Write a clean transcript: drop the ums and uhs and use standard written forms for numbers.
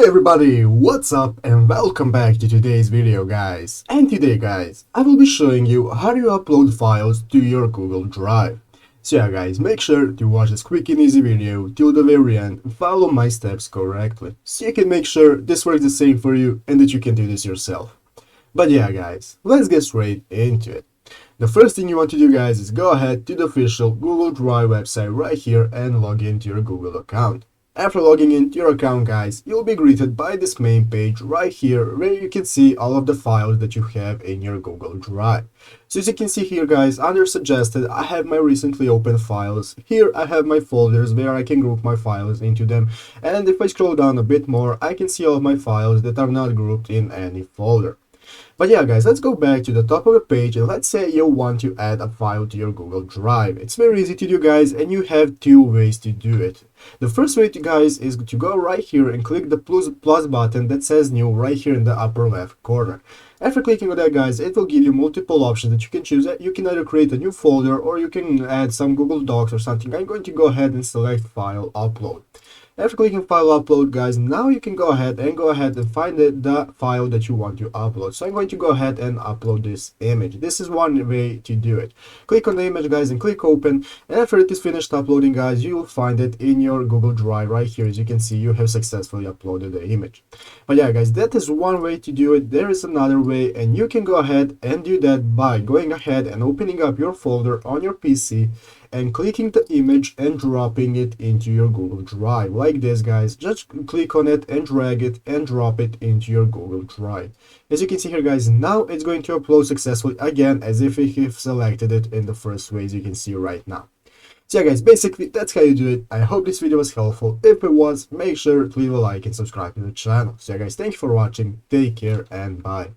everybody, what's up and welcome back to today's video guys. And today guys, I will be showing you how to upload files to your Google Drive. So yeah guys, make sure to watch this quick and easy video till the very end and follow my steps correctly, so you can make sure this works the same for you and that you can do this yourself. But yeah guys, let's get straight into it. The first thing you want to do guys is go ahead to the official Google Drive website right here and log into your Google account. After logging into your account guys, you'll be greeted by this main page right here where you can see all of the files that you have in your Google Drive. So as you can see here guys, under suggested I have my recently opened files. Here I have my folders where I can group my files into them, and if I scroll down a bit more I can see all of my files that are not grouped in any folder. But yeah guys, let's go back to the top of the page and let's say you want to add a file to your Google Drive. It's very easy to do guys, and you have two ways to do it. The first way to guys is to go right here and click the plus button that says new right here in the upper left corner. After clicking on that guys, it will give you multiple options that you can choose. You can either create a new folder or you can add some Google Docs or something. I'm going to go ahead and select file upload. After clicking file upload guys, now you can go ahead and find the file that you want to upload. So I'm going to go ahead and upload this image. This is one way to do it. Click on the image guys and click open, and after it is finished uploading guys, you will find it in your Google Drive right here. As you can see, you have successfully uploaded the image. But yeah guys, that is one way to do it. There is another way, and you can go ahead and do that by going ahead and opening up your folder on your PC and clicking the image and dropping it into your Google Drive like this guys. Just click on it and drag it and drop it into your Google Drive. As you can see here guys, now it's going to upload successfully again as if you have selected it in the first way, as you can see right now. So yeah guys, basically that's how you do it. I hope this video was helpful. If it was, make sure to leave a like and subscribe to the channel. So yeah guys, thank you for watching, take care and bye.